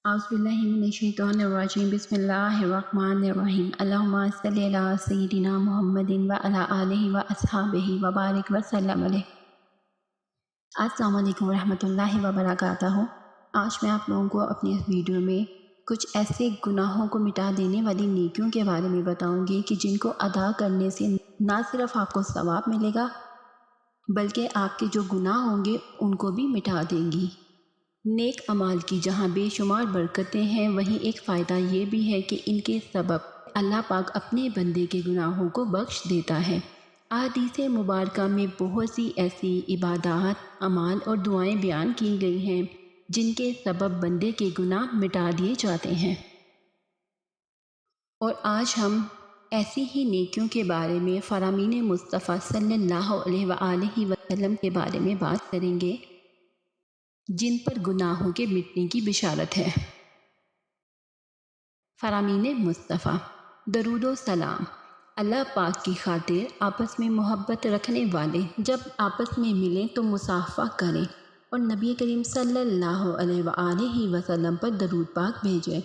اعوذ باللہ من الشیطان الرجیم بسم اللہ الرحمن الرحیم اللہم صلی علی سیدنا محمد وعلی آلہ واصحابہ وبارک وسلم علیہ۔ السلام علیکم ورحمۃ اللہ وبرکاتہ۔ آج میں آپ لوگوں کو اپنی اس ویڈیو میں کچھ ایسے گناہوں کو مٹا دینے والی نیکیوں کے بارے میں بتاؤں گی کہ جن کو ادا کرنے سے نہ صرف آپ کو ثواب ملے گا بلکہ آپ کے جو گناہ ہوں گے ان کو بھی مٹا دیں گی۔ نیک اعمال کی جہاں بے شمار برکتیں ہیں، وہیں ایک فائدہ یہ بھی ہے کہ ان کے سبب اللہ پاک اپنے بندے کے گناہوں کو بخش دیتا ہے۔ احادیث مبارکہ میں بہت سی ایسی عبادات، اعمال اور دعائیں بیان کی گئی ہیں جن کے سبب بندے کے گناہ مٹا دیے جاتے ہیں، اور آج ہم ایسی ہی نیکیوں کے بارے میں فرامین مصطفیٰ صلی اللہ علیہ وآلہ وسلم کے بارے میں بات کریں گے جن پر گناہوں کے مٹنے کی بشارت ہے۔ فرامین مصطفیٰ، درود و سلام۔ اللہ پاک کی خاطر آپس میں محبت رکھنے والے جب آپس میں ملیں تو مصافحہ کریں اور نبی کریم صلی اللہ علیہ وآلہ وسلم پر درود پاک بھیجیں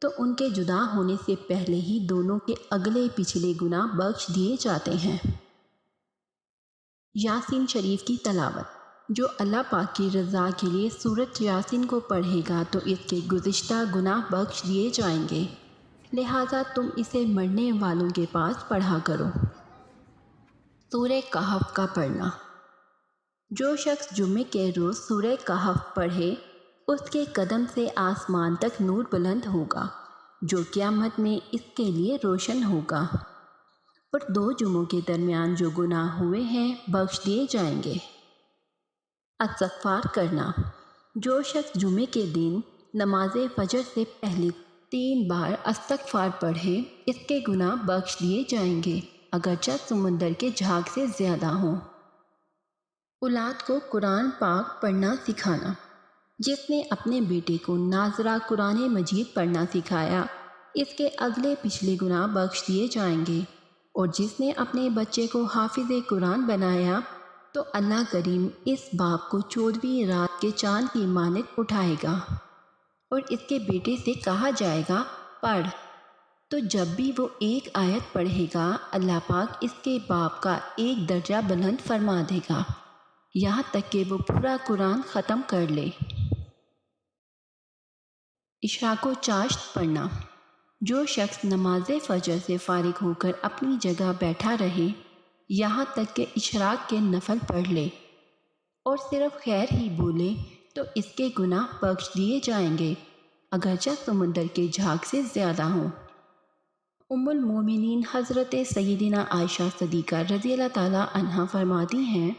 تو ان کے جدا ہونے سے پہلے ہی دونوں کے اگلے پچھلے گناہ بخش دیے جاتے ہیں۔ یاسین شریف کی تلاوت۔ جو اللہ پاک کی رضا کے لیے سورۃ یاسین کو پڑھے گا تو اس کے گزشتہ گناہ بخش دیے جائیں گے، لہٰذا تم اسے مرنے والوں کے پاس پڑھا کرو۔ سورہ کہف کا پڑھنا۔ جو شخص جمعے کے روز سورہ کہف پڑھے اس کے قدم سے آسمان تک نور بلند ہوگا جو قیامت میں اس کے لیے روشن ہوگا، اور 2 جمعوں کے درمیان جو گناہ ہوئے ہیں بخش دیے جائیں گے۔ استغفار کرنا۔ جو شخص جمعے کے دن نماز فجر سے پہلے 3 بار استغفار پڑھے اس کے گناہ بخش دیے جائیں گے، اگرچہ سمندر کے جھاگ سے زیادہ ہوں۔ اولاد کو قرآن پاک پڑھنا سکھانا۔ جس نے اپنے بیٹے کو ناظرہ قرآن مجید پڑھنا سکھایا اس کے اگلے پچھلے گناہ بخش دیے جائیں گے، اور جس نے اپنے بچے کو حافظ قرآن بنایا تو اللہ کریم اس باپ کو 14ویں رات کے چاند کی مانند اٹھائے گا اور اس کے بیٹے سے کہا جائے گا پڑھ، تو جب بھی وہ ایک آیت پڑھے گا اللہ پاک اس کے باپ کا ایک درجہ بلند فرما دے گا، یہاں تک کہ وہ پورا قرآن ختم کر لے۔ اشراق و چاشت پڑھنا۔ جو شخص نماز فجر سے فارغ ہو کر اپنی جگہ بیٹھا رہے یہاں تک کہ اشراق کے نفل پڑھ لے اور صرف خیر ہی بولے تو اس کے گناہ بخش دیے جائیں گے، اگرچہ سمندر کے جھاگ سے زیادہ ہوں۔ ام المومنین حضرت سیدنا عائشہ صدیقہ رضی اللہ تعالیٰ عنہا فرماتی ہیں،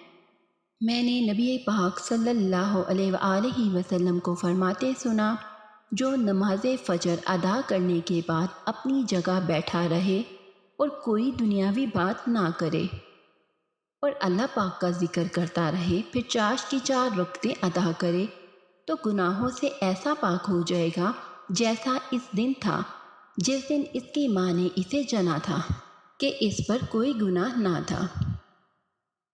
میں نے نبی پاک صلی اللہ علیہ وآلہ وسلم کو فرماتے سنا، جو نماز فجر ادا کرنے کے بعد اپنی جگہ بیٹھا رہے اور کوئی دنیاوی بات نہ کرے اور اللہ پاک کا ذکر کرتا رہے، پھر چاشت کی 4 رکعتیں ادا کرے تو گناہوں سے ایسا پاک ہو جائے گا جیسا اس دن تھا جس دن اس کی ماں نے اسے جنا تھا کہ اس پر کوئی گناہ نہ تھا۔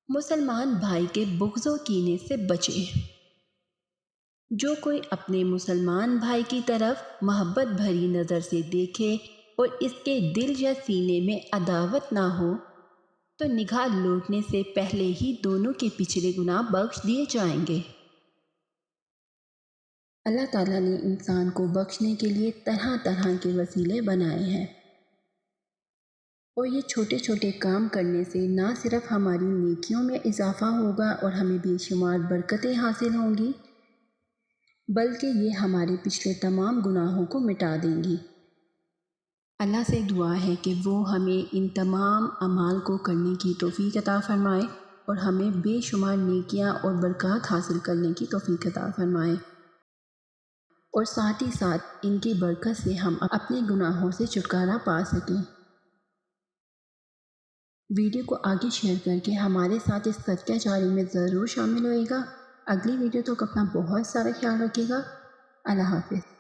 مسلمان بھائی کے بغض و کینے سے بچے۔ جو کوئی اپنے مسلمان بھائی کی طرف محبت بھری نظر سے دیکھے اور اس کے دل یا سینے میں عداوت نہ ہو تو نگاہ لوٹنے سے پہلے ہی دونوں کے پچھلے گناہ بخش دیے جائیں گے۔ اللہ تعالیٰ نے انسان کو بخشنے کے لیے طرح طرح کے وسیلے بنائے ہیں، اور یہ چھوٹے چھوٹے کام کرنے سے نہ صرف ہماری نیکیوں میں اضافہ ہوگا اور ہمیں بے شمار برکتیں حاصل ہوں گی بلکہ یہ ہمارے پچھلے تمام گناہوں کو مٹا دیں گی۔ اللہ سے دعا ہے کہ وہ ہمیں ان تمام اعمال کو کرنے کی توفیق عطا فرمائے اور ہمیں بے شمار نیکیاں اور برکات حاصل کرنے کی توفیق عطا فرمائے، اور ساتھ ہی ساتھ ان کی برکت سے ہم اپنے گناہوں سے چھٹکارا پا سکیں۔ ویڈیو کو آگے شیئر کر کے ہمارے ساتھ اس صدقہ جاری میں ضرور شامل ہوئے گا۔ اگلی ویڈیو تک اپنا بہت سارا خیال رکھیے گا۔ اللہ حافظ۔